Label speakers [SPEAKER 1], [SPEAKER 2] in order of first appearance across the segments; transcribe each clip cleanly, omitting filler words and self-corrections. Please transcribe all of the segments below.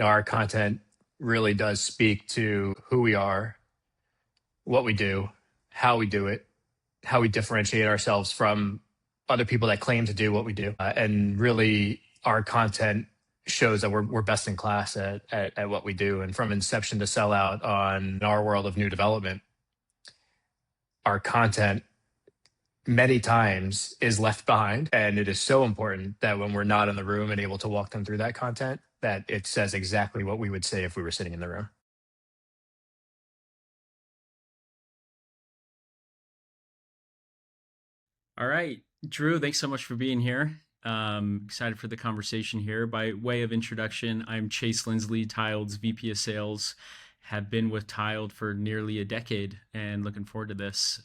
[SPEAKER 1] our content really does speak to who we are, what we do, how we do it, how we differentiate ourselves from other people that claim to do what we do. And really, our content shows that we're best in class at what we do. And from inception to sellout on our world of new development, our content many times is left behind. And it is so important that when we're not in the room and able to walk them through that content, that it says exactly what we would say if we were sitting in the room.
[SPEAKER 2] All right, Drew, thanks so much for being here. Excited for the conversation here. By way of introduction, I'm Chase Lindsley, Tiled's VP of Sales. Have been with Tiled for nearly a decade and looking forward to this.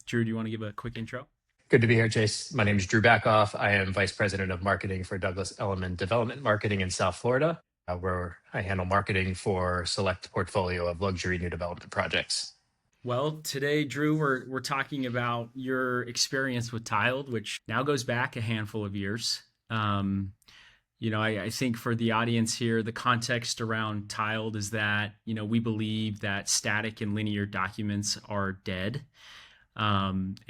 [SPEAKER 2] Drew, do you want to give a quick intro?
[SPEAKER 1] Good to be here, Chase. My name is Drew Backoff. I am Vice President of Marketing for Douglas Elliman Development Marketing in South Florida, where I handle marketing for select portfolio of luxury new development projects.
[SPEAKER 2] Well, today, Drew, we're talking about your experience with Tiled, which now goes back a handful of years. I think for the audience here, the context around Tiled is that, we believe that static and linear documents are dead. And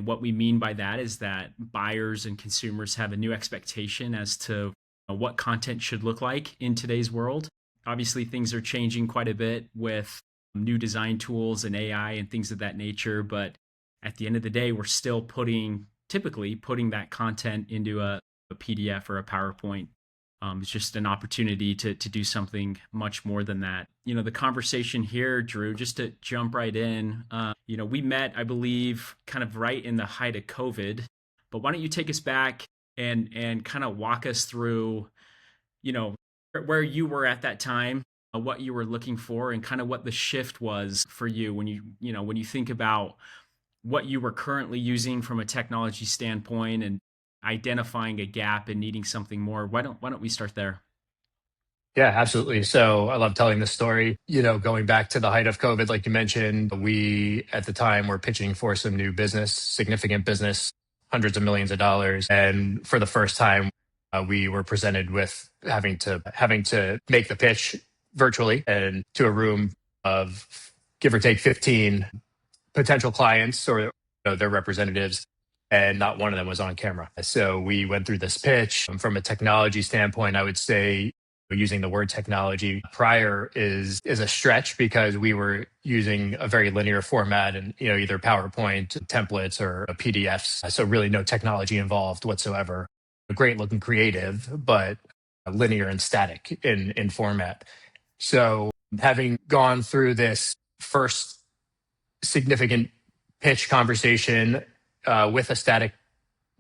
[SPEAKER 2] what we mean by that is that buyers and consumers have a new expectation as to what content should look like in today's world. Obviously, things are changing quite a bit with new design tools and AI and things of that nature. But at the end of the day, we're still typically putting that content into a PDF or a PowerPoint. It's just an opportunity to do something much more than that. The conversation here, Drew, just to jump right in, we met, I believe, kind of right in the height of COVID. But why don't you take us back and kind of walk us through, where you were at that time, what you were looking for, and kind of what the shift was for you when you think about what you were currently using from a technology standpoint and identifying a gap and needing something more. Why don't we start there?
[SPEAKER 1] Yeah, absolutely. So I love telling this story. Going back to the height of COVID, like you mentioned, we at the time were pitching for some new business, significant business, hundreds of millions of dollars. And for the first time, we were presented with having to make the pitch virtually and to a room of give or take 15 potential clients or their representatives, and not one of them was on camera. So we went through this pitch. From a technology standpoint, I would say using the word technology prior is a stretch because we were using a very linear format and either PowerPoint templates or PDFs. So really no technology involved whatsoever. Great looking creative, but linear and static in format. So having gone through this first significant pitch conversation with a static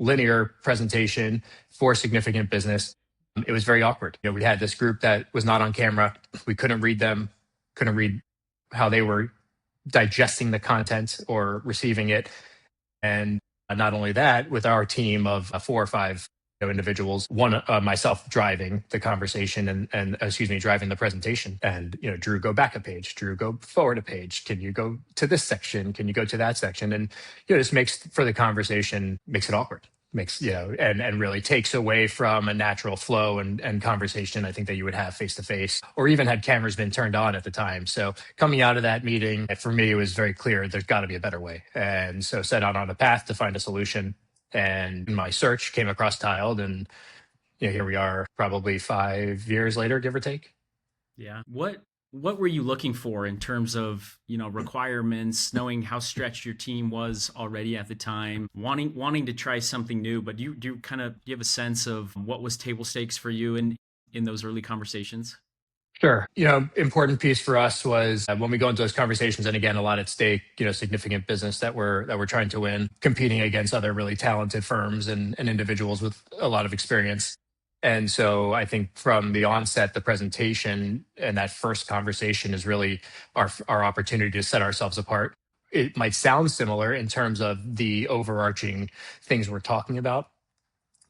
[SPEAKER 1] linear presentation for significant business, it was very awkward. We had this group that was not on camera. We couldn't read them, couldn't read how they were digesting the content or receiving it. And not only that, with our team of 4 or 5 individuals, one myself driving the conversation and driving the presentation, and Drew, go back a page, Drew, go forward a page, can you go to this section, can you go to that section, and this makes for the conversation, makes it awkward, and really takes away from a natural flow and conversation I think that you would have face to face, or even had cameras been turned on at the time. So coming out of that meeting, for me, it was very clear there's got to be a better way, and so set out on a path to find a solution. And in my search came across Tiled, and here we are probably 5 years later, give or take.
[SPEAKER 2] Yeah. What were you looking for in terms of, requirements, knowing how stretched your team was already at the time, wanting to try something new, but do you have a sense of what was table stakes for you in those early conversations?
[SPEAKER 1] Sure. Important piece for us was when we go into those conversations, and again, a lot at stake, significant business that we're trying to win, competing against other really talented firms and individuals with a lot of experience. And so I think from the onset, the presentation and that first conversation is really our opportunity to set ourselves apart. It might sound similar in terms of the overarching things we're talking about,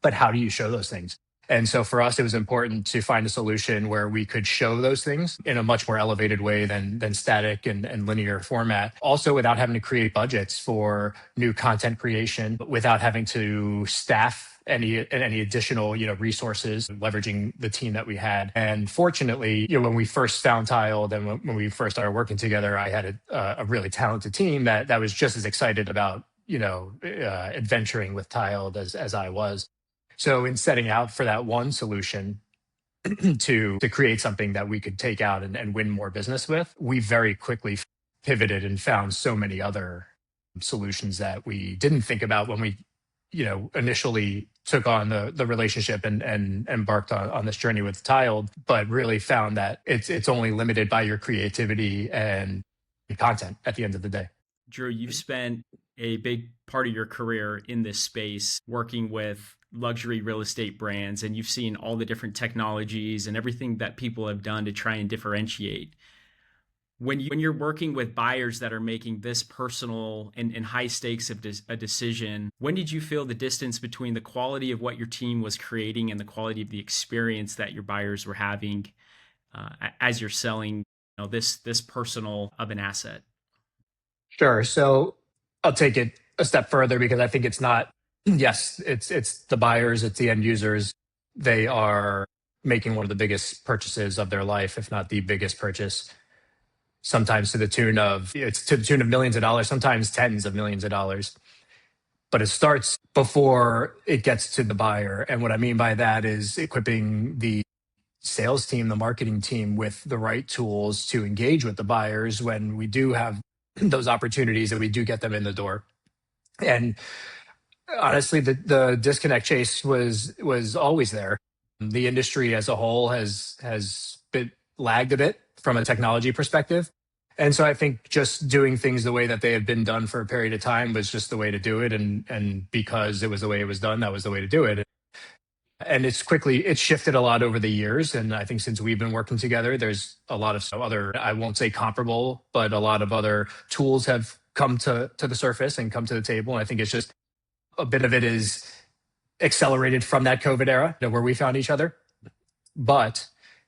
[SPEAKER 1] but how do you show those things? And so for us, it was important to find a solution where we could show those things in a much more elevated way than static and linear format. Also, without having to create budgets for new content creation, without having to staff any additional, resources, leveraging the team that we had. And fortunately, when we first found Tiled and when we first started working together, I had a really talented team that was just as excited about, adventuring with Tiled as I was. So in setting out for that one solution, to create something that we could take out and win more business with, we very quickly pivoted and found so many other solutions that we didn't think about when we, initially took on the relationship and embarked on this journey with Tiled, but really found that it's only limited by your creativity and content at the end of the day.
[SPEAKER 2] Drew, you've spent a big part of your career in this space working with luxury real estate brands, and you've seen all the different technologies and everything that people have done to try and differentiate. When you're working with buyers that are making this personal and high stakes of a decision, when did you feel the distance between the quality of what your team was creating and the quality of the experience that your buyers were having as you're selling, this personal of an asset?
[SPEAKER 1] Sure. So I'll take it a step further because I think it's not, yes, it's the buyers, it's the end users. They are making one of the biggest purchases of their life, if not the biggest purchase, sometimes to the tune of millions of dollars, sometimes tens of millions of dollars. But it starts before it gets to the buyer. And what I mean by that is equipping the sales team, the marketing team with the right tools to engage with the buyers when we do have those opportunities and we do get them in the door. And honestly, the disconnect, Chase, was always there. The industry as a whole has been lagged a bit from a technology perspective. And so I think just doing things the way that they had been done for a period of time was just the way to do it. And because it was the way it was done, that was the way to do it. And it's shifted a lot over the years. And I think since we've been working together, there's a lot of other, I won't say comparable, but a lot of other tools have come to the surface and come to the table. And I think it's just a bit of it is accelerated from that COVID era where we found each other. But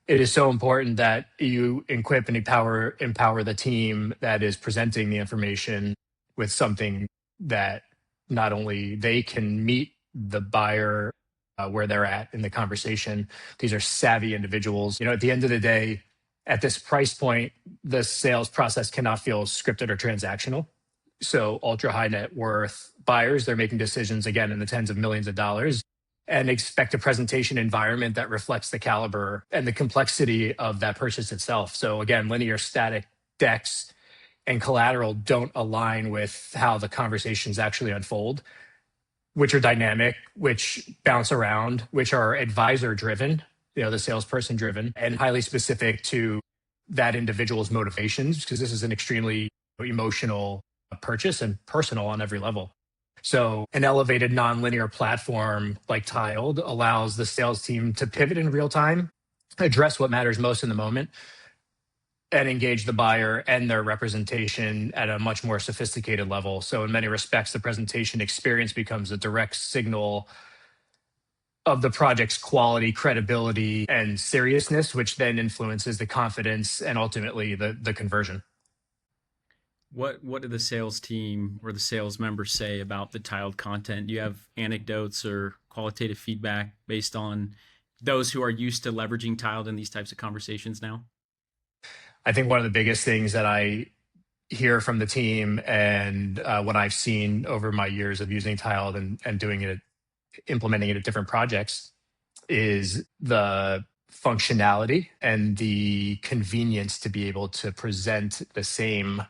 [SPEAKER 1] it is so important that you equip and empower the team that is presenting the information with something that not only they can meet the buyer where they're at in the conversation. These are savvy individuals. At the end of the day, at this price point, the sales process cannot feel scripted or transactional. So ultra high net worth buyers, they're making decisions again in the tens of millions of dollars and expect a presentation environment that reflects the caliber and the complexity of that purchase itself. So again, linear static decks and collateral don't align with how the conversations actually unfold, which are dynamic, which bounce around, which are advisor driven, the salesperson driven, and highly specific to that individual's motivations, because this is an extremely emotional purchase and personal on every level. So an elevated nonlinear platform like Tiled allows the sales team to pivot in real time, address what matters most in the moment, and engage the buyer and their representation at a much more sophisticated level. So in many respects, the presentation experience becomes a direct signal of the project's quality, credibility, and seriousness, which then influences the confidence and ultimately the conversion.
[SPEAKER 2] What did the sales team or the sales members say about the Tiled content? Do you have anecdotes or qualitative feedback based on those who are used to leveraging Tiled in these types of conversations now?
[SPEAKER 1] I think one of the biggest things that I hear from the team and what I've seen over my years of using Tiled and doing it, implementing it at different projects, is the functionality and the convenience to be able to present the same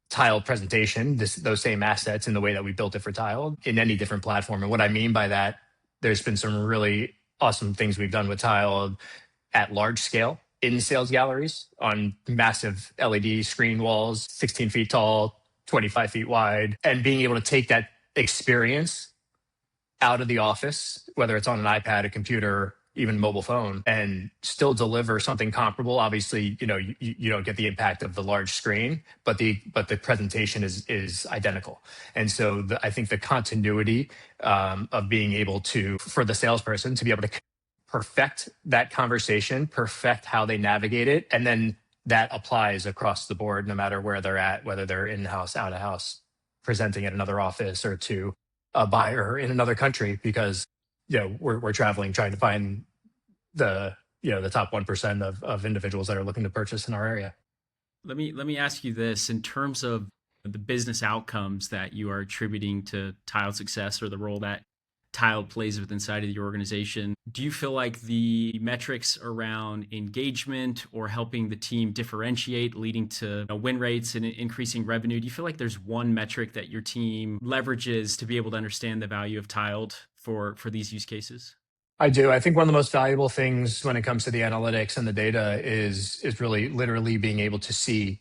[SPEAKER 1] Tiled presentation, those same assets in the way that we built it for Tiled in any different platform. And what I mean by that, there's been some really awesome things we've done with Tiled at large scale in sales galleries on massive LED screen walls, 16 feet tall, 25 feet wide, and being able to take that experience out of the office, whether it's on an iPad, a computer, even mobile phone, and still deliver something comparable. Obviously, you don't get the impact of the large screen, but the presentation is identical. And so I think the continuity of being able to, for the salesperson to be able to perfect that conversation, perfect how they navigate it, and then that applies across the board, no matter where they're at, whether they're in-house, out-of-house, presenting at another office or to a buyer in another country, because we're traveling trying to find the top 1% of individuals that are looking to purchase in our area.
[SPEAKER 2] Let me ask you this in terms of the business outcomes that you are attributing to Tiled success or the role that Tiled plays within inside of the organization. Do you feel like the metrics around engagement or helping the team differentiate, leading to win rates and increasing revenue? Do you feel like there's one metric that your team leverages to be able to understand the value of Tiled for these use cases?
[SPEAKER 1] I do. I think one of the most valuable things when it comes to the analytics and the data is really literally being able to see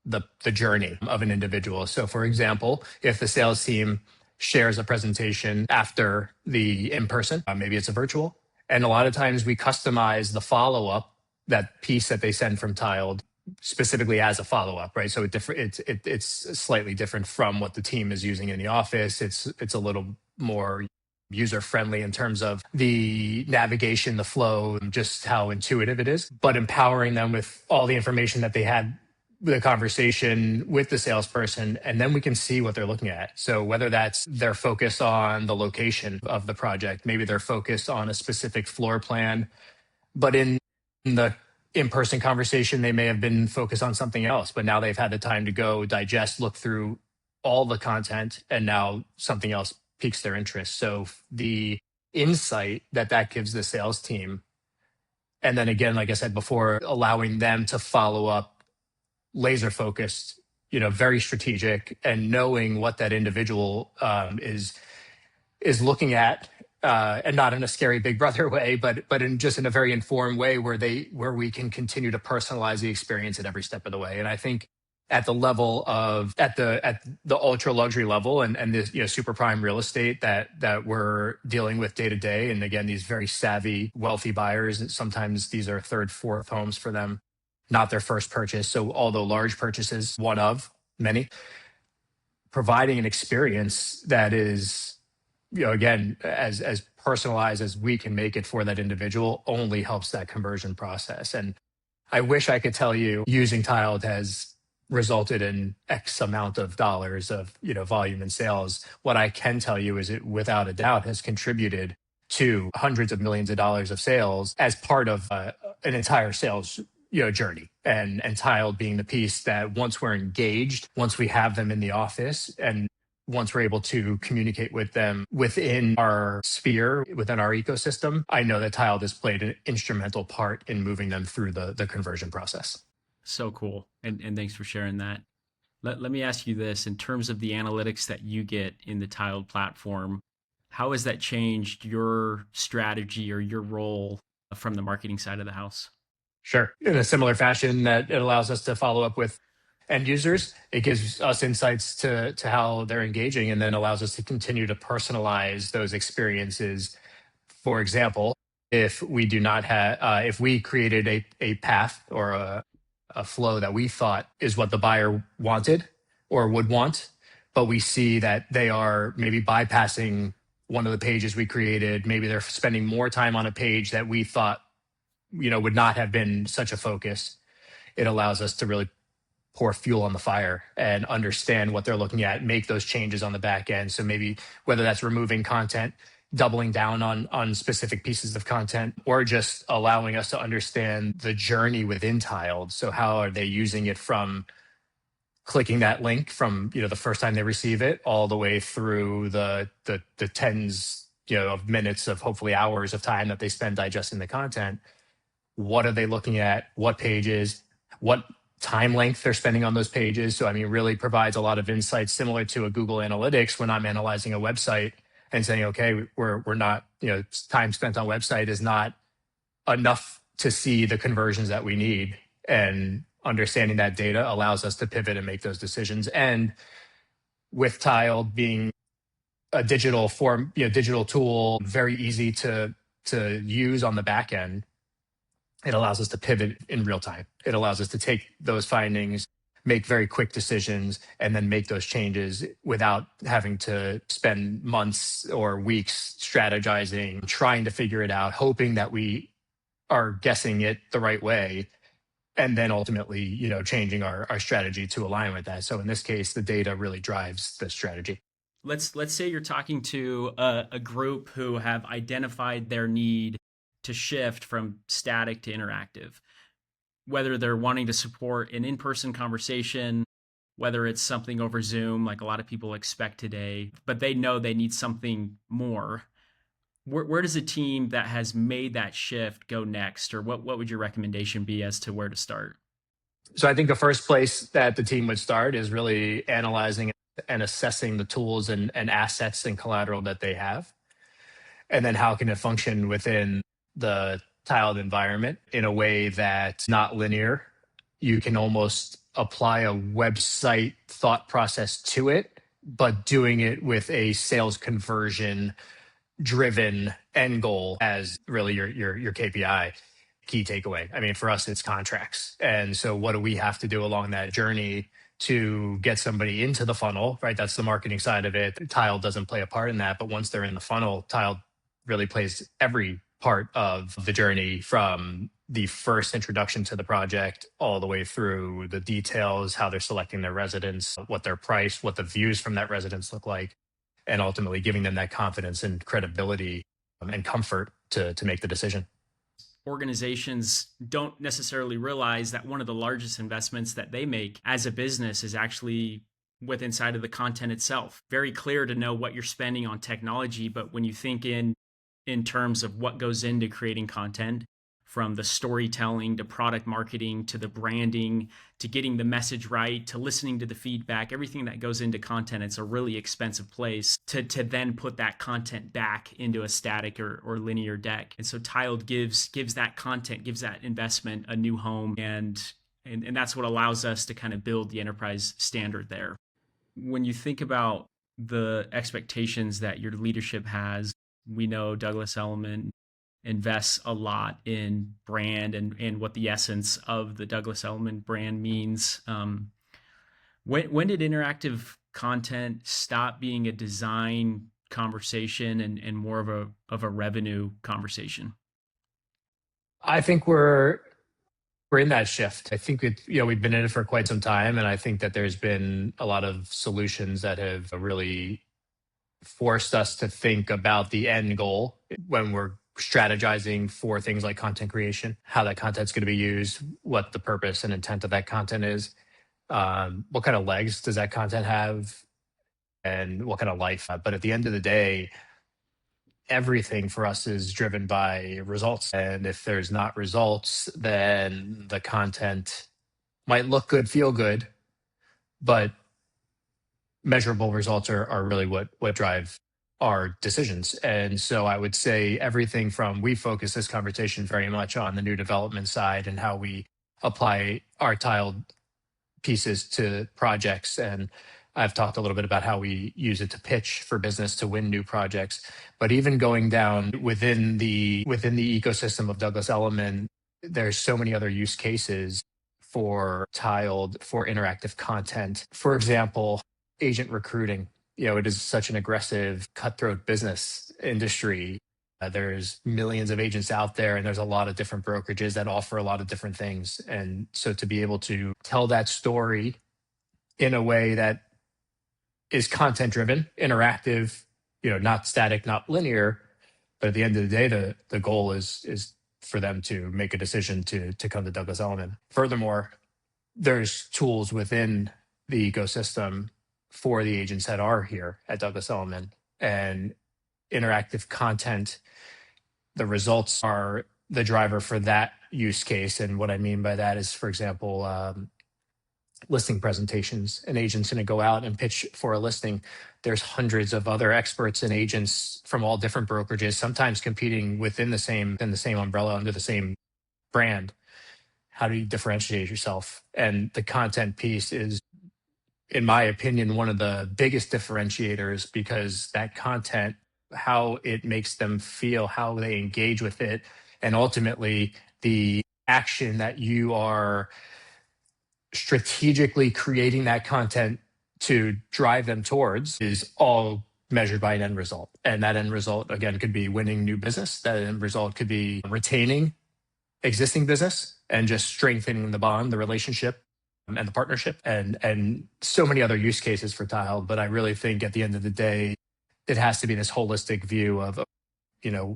[SPEAKER 1] the journey of an individual. So for example, if the sales team shares a presentation after the in-person, maybe it's a virtual, and a lot of times we customize the follow-up, that piece that they send from Tiled specifically as a follow-up, right? So it's slightly different from what the team is using in the office. It's a little more user friendly in terms of the navigation, the flow, and just how intuitive it is, but empowering them with all the information that they had the conversation with the salesperson, and then we can see what they're looking at. So whether that's their focus on the location of the project, maybe they're focused on a specific floor plan, but in the in-person conversation, they may have been focused on something else, but now they've had the time to go digest, look through all the content, and now something else piques their interest. So the insight that gives the sales team, and then again, like I said before, allowing them to follow up laser focused, very strategic, and knowing what that individual is looking at, and not in a scary Big Brother way, but in a very informed way where we can continue to personalize the experience at every step of the way. And I think at the ultra luxury level and this super prime real estate that we're dealing with day to day, and again these very savvy wealthy buyers, and sometimes these are third, fourth homes for them, not their first purchase. So although large purchases, one of many, providing an experience that is, again, as personalized as we can make it for that individual only helps that conversion process. And I wish I could tell you using Tiled has resulted in X amount of dollars of, volume and sales. What I can tell you is it without a doubt has contributed to hundreds of millions of dollars of sales as part of an entire sales journey, and Tiled being the piece that once we're engaged, once we have them in the office, and once we're able to communicate with them within our sphere, within our ecosystem, I know that Tiled has played an instrumental part in moving them through the conversion process.
[SPEAKER 2] So cool. And thanks for sharing that. Let me ask you this in terms of the analytics that you get in the Tiled platform, how has that changed your strategy or your role from the marketing side of the house?
[SPEAKER 1] Sure. In a similar fashion that it allows us to follow up with end users, it gives us insights to how they're engaging, and then allows us to continue to personalize those experiences. For example, if we do not have, if we created a path or a flow that we thought is what the buyer wanted or would want, but we see that they are maybe bypassing one of the pages we created, maybe they're spending more time on a page that we thought would not have been such a focus, it allows us to really pour fuel on the fire and understand what they're looking at, make those changes on the back end. So maybe whether that's removing content, doubling down on specific pieces of content, or just allowing us to understand the journey within Tiled. So how are they using it from clicking that link from the first time they receive it all the way through the tens of minutes of hopefully hours of time that they spend digesting the content. What are they looking at? What pages? What time length they're spending on those pages? So, really provides a lot of insights similar to a Google Analytics when I'm analyzing a website and saying, okay, we're not, time spent on website is not enough to see the conversions that we need. And understanding that data allows us to pivot and make those decisions. And with Tiled being a digital form, digital tool, very easy to use on the back end, it allows us to pivot in real time. It allows us to take those findings, make very quick decisions, and then make those changes without having to spend months or weeks strategizing, trying to figure it out, hoping that we are guessing it the right way, and then ultimately, changing our strategy to align with that. So in this case, the data really drives the strategy.
[SPEAKER 2] Let's say you're talking to a group who have identified their need to shift from static to interactive, whether they're wanting to support an in-person conversation, whether it's something over Zoom like a lot of people expect today, but they know they need something more. Where does a team that has made that shift go next, or what would your recommendation be as to where to start?
[SPEAKER 1] So I think the first place that the team would start is really analyzing and assessing the tools and assets and collateral that they have. And then how can it function within the tiled environment in a way that's not linear? You can almost apply a website thought process to it, but doing it with a sales conversion driven end goal as really your KPI, key takeaway. I mean, for us, it's contracts. And so what do we have to do along that journey to get somebody into the funnel, right? That's the marketing side of it. Tile doesn't play a part in that, but once they're in the funnel, Tile really plays every part of the journey from the first introduction to the project all the way through the details, how they're selecting their residence, what their price, what the views from that residence look like, and ultimately giving them that confidence and credibility and comfort to make the decision.
[SPEAKER 2] Organizations don't necessarily realize that one of the largest investments that they make as a business is actually with inside of the content itself. Very clear to know what you're spending on technology, but when you think in terms of what goes into creating content, from the storytelling to product marketing to the branding to getting the message right to listening to the feedback, everything that goes into content, it's a really expensive place to then put that content back into a static or linear deck. And so Tiled gives that content, gives that investment a new home, and that's what allows us to kind of build the enterprise standard there. When you think about the expectations that your leadership has, we know Douglas Elliman invests a lot in brand and what the essence of the Douglas Elliman brand means. When did interactive content stop being a design conversation and more of a revenue conversation?
[SPEAKER 1] I think we're in that shift. I think we've been in it for quite some time, and I think that there's been a lot of solutions that have really forced us to think about the end goal when we're strategizing for things like content creation, how that content's going to be used, what the purpose and intent of that content is, what kind of legs does that content have, and what kind of life. But at the end of the day, everything for us is driven by results. And if there's not results, then the content might look good, feel good, but measurable results are really what drive our decisions. And so I would say everything from, we focus this conversation very much on the new development side and how we apply our tiled pieces to projects. And I've talked a little bit about how we use it to pitch for business to win new projects. But even going down within the ecosystem of Douglas Elliman, there's so many other use cases for tiled, for interactive content. For example, agent recruiting. It is such an aggressive, cutthroat business industry. There's millions of agents out there, and there's a lot of different brokerages that offer a lot of different things. And so to be able to tell that story in a way that is content driven, interactive, not static, not linear, but at the end of the day, the goal is for them to make a decision to come to Douglas Elliman. Furthermore, there's tools within the ecosystem for the agents that are here at Douglas Elliman, and interactive content. The results are the driver for that use case. And what I mean by that is, for example, listing presentations. An agent's going to go out and pitch for a listing. There's hundreds of other experts and agents from all different brokerages, sometimes competing within the same umbrella under the same brand. How do you differentiate yourself? And the content piece is, in my opinion, one of the biggest differentiators, because that content, how it makes them feel, how they engage with it, and ultimately the action that you are strategically creating that content to drive them towards, is all measured by an end result. And that end result, again, could be winning new business. That end result could be retaining existing business and just strengthening the bond, the relationship. and the partnership and so many other use cases for Tiled. But I really think at the end of the day, it has to be this holistic view of, you know,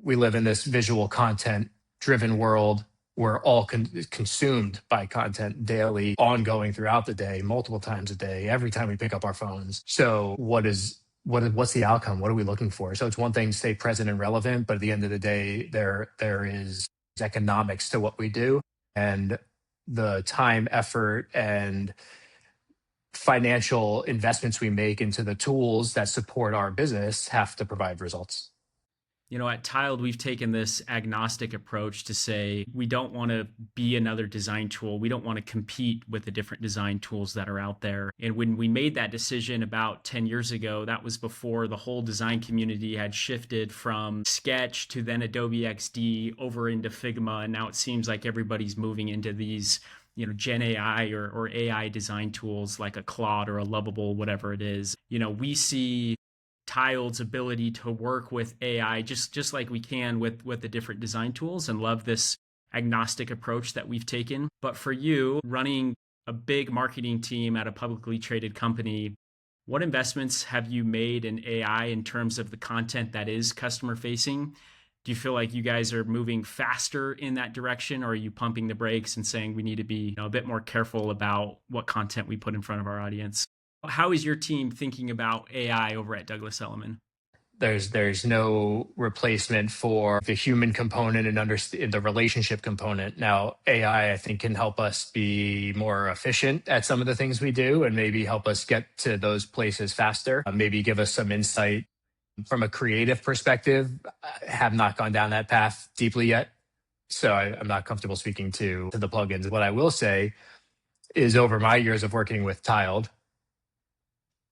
[SPEAKER 1] we live in this visual content driven world. We're all consumed by content daily, ongoing throughout the day, multiple times a day, every time we pick up our phones. So what's the outcome? What are we looking for? So it's one thing to stay present and relevant, but at the end of the day, there is economics to what we do, and the time, effort, and financial investments we make into the tools that support our business have to provide results.
[SPEAKER 2] At Tiled, we've taken this agnostic approach to say we don't want to be another design tool. We don't want to compete with the different design tools that are out there. And when we made that decision about 10 years ago, that was before the whole design community had shifted from Sketch to then Adobe XD over into Figma. And now it seems like everybody's moving into these Gen AI or AI design tools like a Claude or a Lovable, whatever it is. We see Tiled's ability to work with AI just like we can with the different design tools, and love this agnostic approach that we've taken. But for you, running a big marketing team at a publicly traded company, what investments have you made in AI in terms of the content that is customer facing? Do you feel like you guys are moving faster in that direction, or are you pumping the brakes and saying we need to be a bit more careful about what content we put in front of our audience? How is your team thinking about AI over at Douglas Elliman?
[SPEAKER 1] There's no replacement for the human component and the relationship component. Now, AI, I think, can help us be more efficient at some of the things we do, and maybe help us get to those places faster. Maybe give us some insight from a creative perspective. I have not gone down that path deeply yet, so I'm not comfortable speaking to the plugins. What I will say is, over my years of working with Tiled,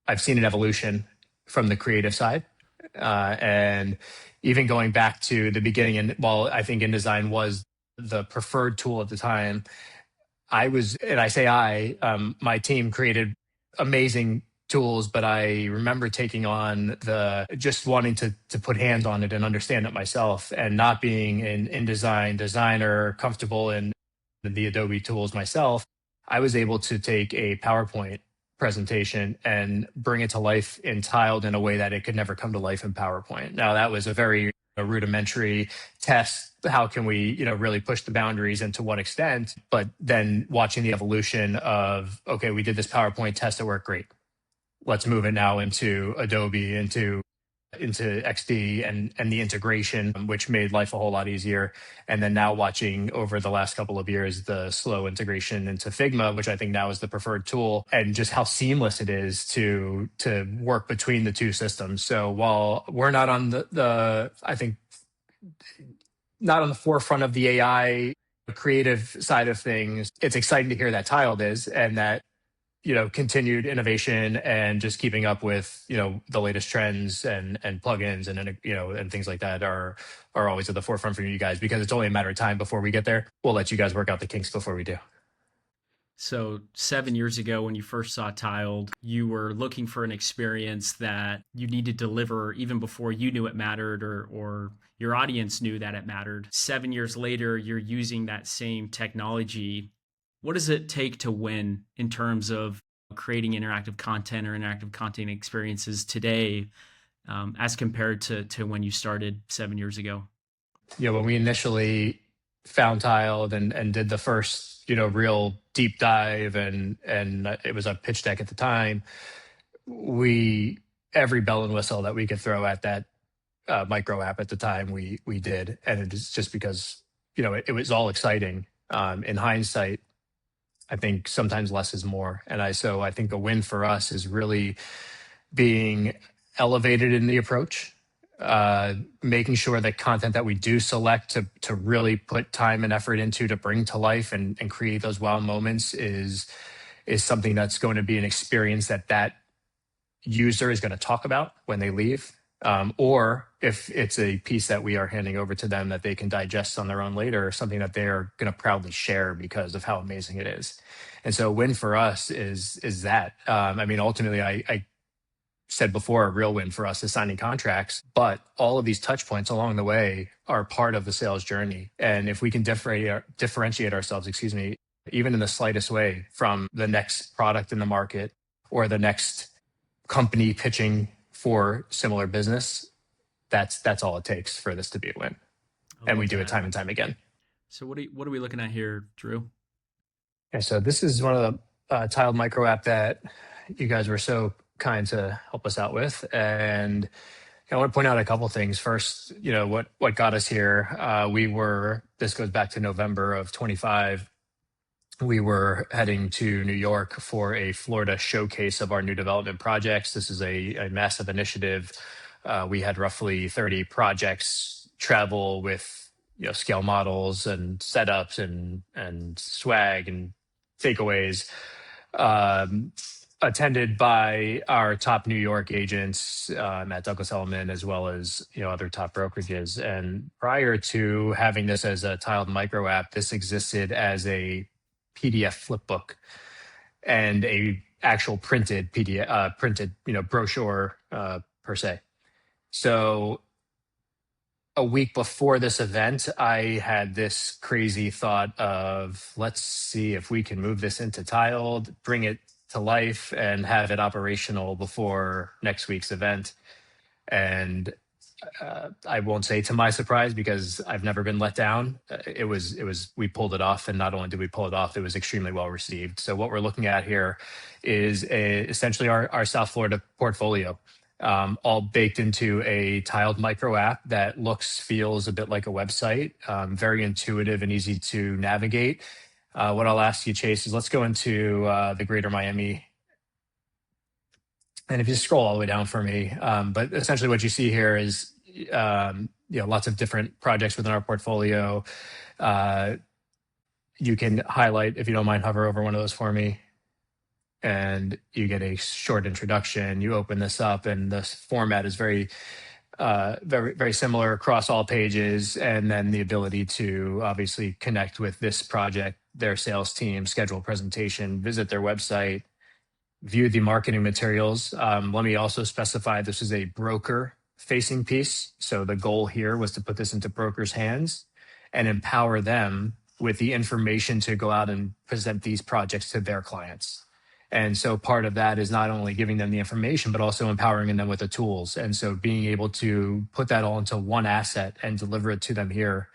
[SPEAKER 1] I've seen an evolution from the creative side. And even going back to the beginning, and while I think InDesign was the preferred tool at the time, my team created amazing tools, but I remember taking on just wanting to put hands on it and understand it myself, and not being an InDesign designer, comfortable in the Adobe tools myself. I was able to take a PowerPoint presentation and bring it to life in Tiled in a way that it could never come to life in PowerPoint. Now, that was a very rudimentary test. How can we, really push the boundaries, and to what extent? But then watching the evolution of, okay, we did this PowerPoint test, it worked great. Let's move it now into Adobe, into XD and the integration, which made life a whole lot easier. And then now watching over the last couple of years, the slow integration into Figma, which I think now is the preferred tool, and just how seamless it is to work between the two systems. So while we're not on I think not on the forefront of the AI creative side of things, it's exciting to hear that Tiled is, and that continued innovation and just keeping up with, the latest trends and plugins and things like that are always at the forefront for you guys, because it's only a matter of time before we get there. We'll let you guys work out the kinks before we do.
[SPEAKER 2] So 7 years ago, when you first saw Tiled, you were looking for an experience that you needed to deliver even before you knew it mattered, or your audience knew that it mattered. 7 years later, you're using that same technology. What does it take to win in terms of creating interactive content or interactive content experiences today, as compared to when you started 7 years ago?
[SPEAKER 1] When we initially found Tiled and did the first, real deep dive, and it was a pitch deck at the time, every bell and whistle that we could throw at that micro app at the time, we did. And it is just because, it was all exciting. In hindsight, I think sometimes less is more. So I think a win for us is really being elevated in the approach, making sure that content that we do select to really put time and effort into, to bring to life and create those wow moments, is something that's going to be an experience that user is going to talk about when they leave. Or if it's a piece that we are handing over to them that they can digest on their own later, something that they're going to proudly share because of how amazing it is. And so a win for us is that. Ultimately, I said before, a real win for us is signing contracts, but all of these touch points along the way are part of the sales journey. And if we can differentiate ourselves, even in the slightest way, from the next product in the market or the next company pitching for similar business. That's all it takes for this to be a win.
[SPEAKER 2] I
[SPEAKER 1] And we
[SPEAKER 2] love
[SPEAKER 1] do it
[SPEAKER 2] that.
[SPEAKER 1] time and time again.
[SPEAKER 2] So what are we looking at here, Drew?
[SPEAKER 1] Okay, so this is one of the tiled micro app that you guys were so kind to help us out with. And I want to point out a couple things. First, what got us here. This goes back to November of 25. We were heading to New York for a Florida showcase of our new development projects. This is a massive initiative. We had roughly 30 projects travel with scale models and setups and swag and takeaways, um, attended by our top New York agents, at Douglas Elliman, as well as other top brokerages. And prior to having this as a tiled micro app, this existed as a PDF flipbook and a actual printed PDF, brochure per se. So a week before this event, I had this crazy thought of, let's see if we can move this into tiled, bring it to life, and have it operational before next week's event. And I won't say to my surprise, because I've never been let down. We pulled it off, and not only did we pull it off, it was extremely well received. So what we're looking at here is essentially our South Florida portfolio, all baked into a tiled micro app that feels a bit like a website, very intuitive and easy to navigate. What I'll ask you, Chase, is let's go into the Greater Miami. And if you scroll all the way down for me, but essentially what you see here is lots of different projects within our portfolio. You can highlight, if you don't mind, hover over one of those for me, and you get a short introduction. You open this up, and the format is very, very similar across all pages. And then the ability to obviously connect with this project, their sales team, schedule a presentation, visit their website, view the marketing materials. Let me also specify this is a broker facing piece. So the goal here was to put this into brokers' hands and empower them with the information to go out and present these projects to their clients. And so part of that is not only giving them the information, but also empowering them with the tools. And so being able to put that all into one asset and deliver it to them here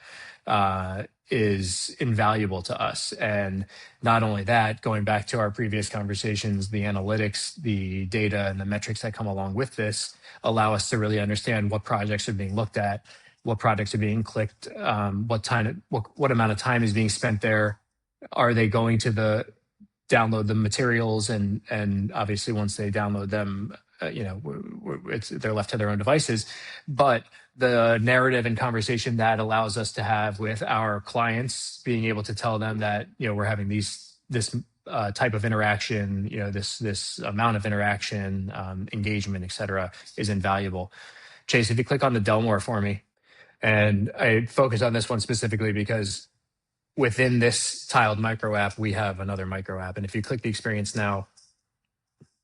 [SPEAKER 1] is invaluable to us. And not only that, going back to our previous conversations, the analytics, the data, and the metrics that come along with this allow us to really understand what projects are being looked at, what projects are being clicked, what amount of time is being spent there. Are they going to download the materials? And obviously once they download them, they're left to their own devices. But the narrative and conversation that allows us to have with our clients, being able to tell them that we're having this type of interaction, this amount of interaction, engagement, et cetera, is invaluable. Chase, if you click on the Delmore for me, and I focus on this one specifically because within this tiled micro app, we have another micro app. And if you click the experience now,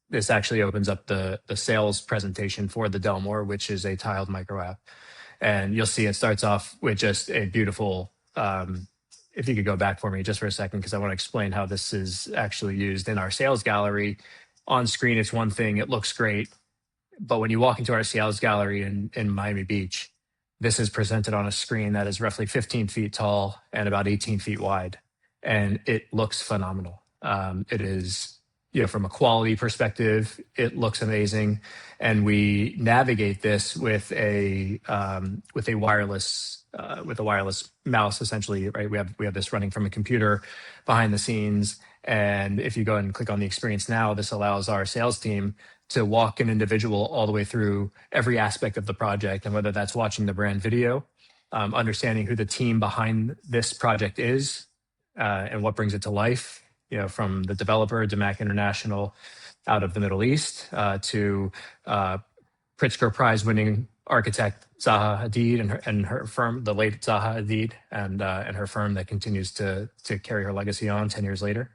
[SPEAKER 1] this actually opens up the sales presentation for the Delmore, which is a tiled micro app. And you'll see it starts off with just a beautiful, if you could go back for me just for a second, because I want to explain how this is actually used in our sales gallery. On screen, it's one thing, it looks great. But when you walk into our sales gallery in Miami Beach, this is presented on a screen that is roughly 15 feet tall and about 18 feet wide. And it looks phenomenal. It is, from a quality perspective, it looks amazing. And we navigate this with a wireless mouse, essentially, right? We have this running from a computer behind the scenes. And if you go and click on the experience now, this allows our sales team to walk an individual all the way through every aspect of the project. And whether that's watching the brand video, understanding who the team behind this project is, and what brings it to life, from the developer, DeMac International out of the Middle East, to Pritzker Prize winning architect Zaha Hadid and her firm, the late Zaha Hadid, and her firm that continues to carry her legacy on 10 years later,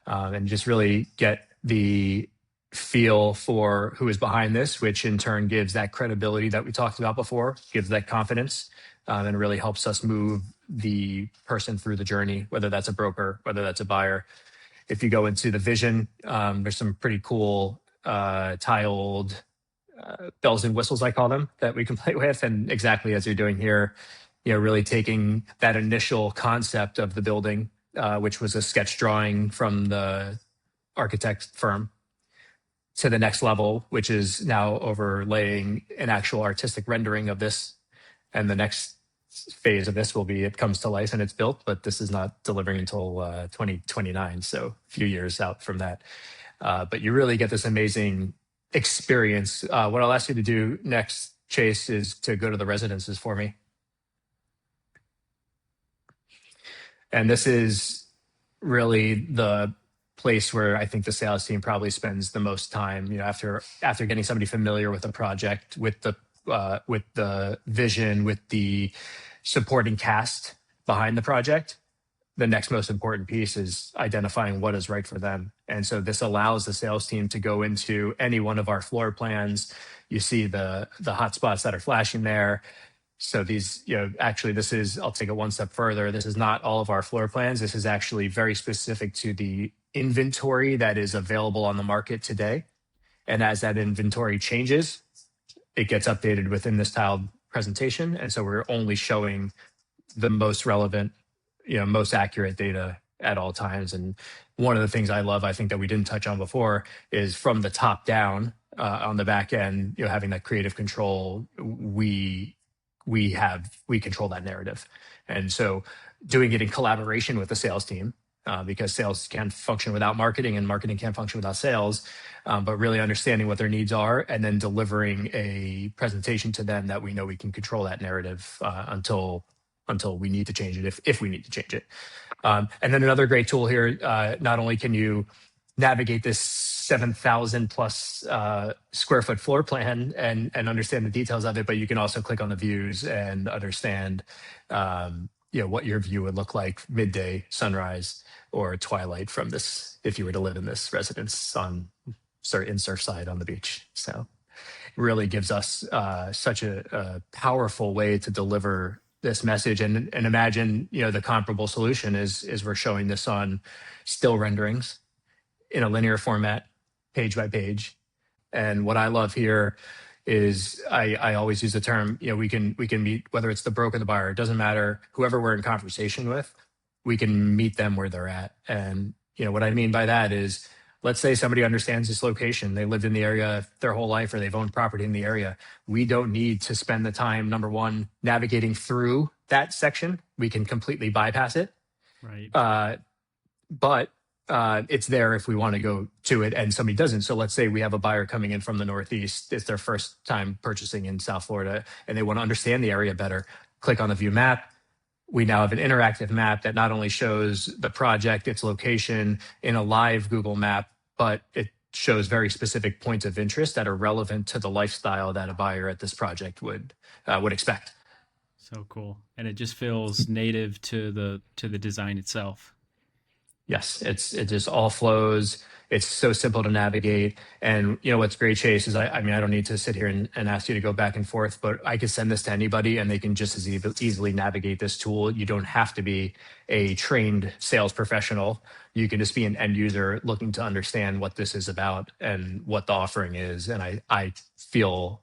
[SPEAKER 1] and just really get the feel for who is behind this, which in turn gives that credibility that we talked about before, gives that confidence, and really helps us move the person through the journey, whether that's a broker, whether that's a buyer. If you go into the vision, there's some pretty cool tiled bells and whistles, I call them, that we can play with. And exactly as you're doing here, really taking that initial concept of the building, which was a sketch drawing from the architect firm, to the next level, which is now overlaying an actual artistic rendering of this. And the next phase of this will be it comes to life and it's built, but this is not delivering until 2029, so a few years out from that. But you really get this amazing experience. What I'll ask you to do next, Chase, is to go to the residences for me. And this is really the place where I think the sales team probably spends the most time. After getting somebody familiar with the project, with the vision, with the supporting cast behind the project, the next most important piece is identifying what is right for them. And so this allows the sales team to go into any one of our floor plans. You see the hot spots that are flashing there. So these, actually, this is, I'll take it one step further. This is not all of our floor plans. This is actually very specific to the inventory that is available on the market today. And as that inventory changes, it gets updated within this tiled presentation. And so we're only showing the most relevant, most accurate data at all times. And one of the things I love, I think that we didn't touch on before, is from the top down on the back end, having that creative control, we control that narrative. And so doing it in collaboration with the sales team, because sales can't function without marketing and marketing can't function without sales, but really understanding what their needs are and then delivering a presentation to them that we know we can control that narrative until we need to change it, if we need to change it. And then another great tool here, not only can you navigate this 7,000 plus square foot floor plan and understand the details of it, but you can also click on the views and understand what your view would look like midday, sunrise, or twilight from this, if you were to live in this residence in Surfside on the beach. So it really gives us such a powerful way to deliver this message. And imagine, the comparable solution is we're showing this on still renderings in a linear format, page by page. And what I love here is I always use the term, we can meet, whether it's the broker or the buyer, it doesn't matter, whoever we're in conversation with, we can meet them where they're at. And what I mean by that is, let's say somebody understands this location, they lived in the area their whole life, or they've owned property in the area. We don't need to spend the time, number one, navigating through that section. We can completely bypass it.
[SPEAKER 2] Right.
[SPEAKER 1] But it's there if we want to go to it and somebody doesn't. So let's say we have a buyer coming in from the Northeast. It's their first time purchasing in South Florida and they want to understand the area better. Click on the view map. We now have an interactive map that not only shows the project, its location in a live Google map, but it shows very specific points of interest that are relevant to the lifestyle that a buyer at this project would expect.
[SPEAKER 2] So cool. And it just feels native to the design itself.
[SPEAKER 1] Yes, it just all flows. It's so simple to navigate. And what's great, Chase, is I don't need to sit here and ask you to go back and forth, but I could send this to anybody and they can just as easily navigate this tool. You don't have to be a trained sales professional. You can just be an end user looking to understand what this is about and what the offering is. And I feel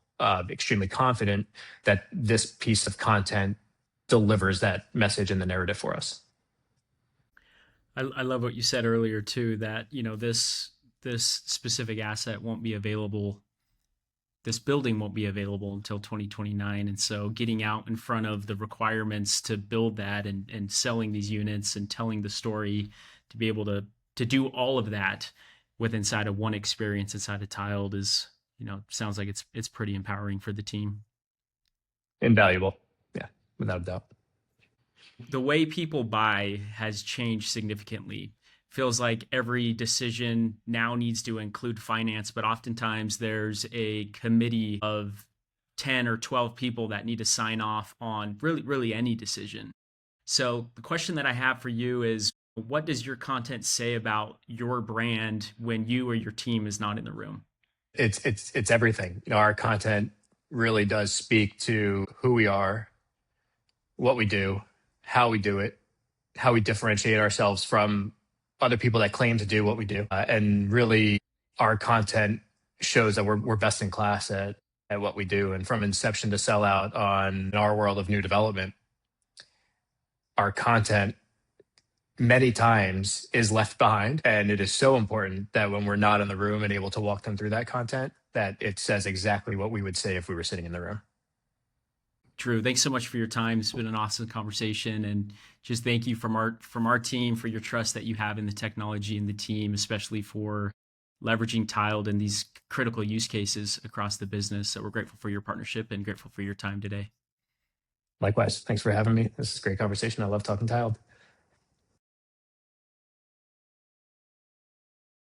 [SPEAKER 1] extremely confident that this piece of content delivers that message and the narrative for us.
[SPEAKER 2] I love what you said earlier too, that this specific asset won't be available. This building won't be available until 2029, and so getting out in front of the requirements to build that and selling these units and telling the story, to be able to do all of that with inside of one experience inside of Tiled is, sounds like it's pretty empowering for the team.
[SPEAKER 1] Invaluable, yeah, without a doubt.
[SPEAKER 2] The way people buy has changed significantly. Feels like every decision now needs to include finance, but oftentimes there's a committee of 10 or 12 people that need to sign off on really any decision. So the question that I have for you is, what does your content say about your brand when you or your team is not in the room?
[SPEAKER 1] It's everything. Our content really does speak to who we are, what we do, how we do it, how we differentiate ourselves from other people that claim to do what we do. And really, our content shows that we're best in class at what we do. And from inception to sellout on our world of new development, our content many times is left behind. And it is so important that when we're not in the room and able to walk them through that content, that it says exactly what we would say if we were sitting in the room.
[SPEAKER 2] Drew, thanks so much for your time. It's been an awesome conversation, and just thank you from our team for your trust that you have in the technology and the team, especially for leveraging Tiled in these critical use cases across the business. So we're grateful for your partnership and grateful for your time today.
[SPEAKER 1] Likewise. Thanks for having me. This is a great conversation. I love talking Tiled.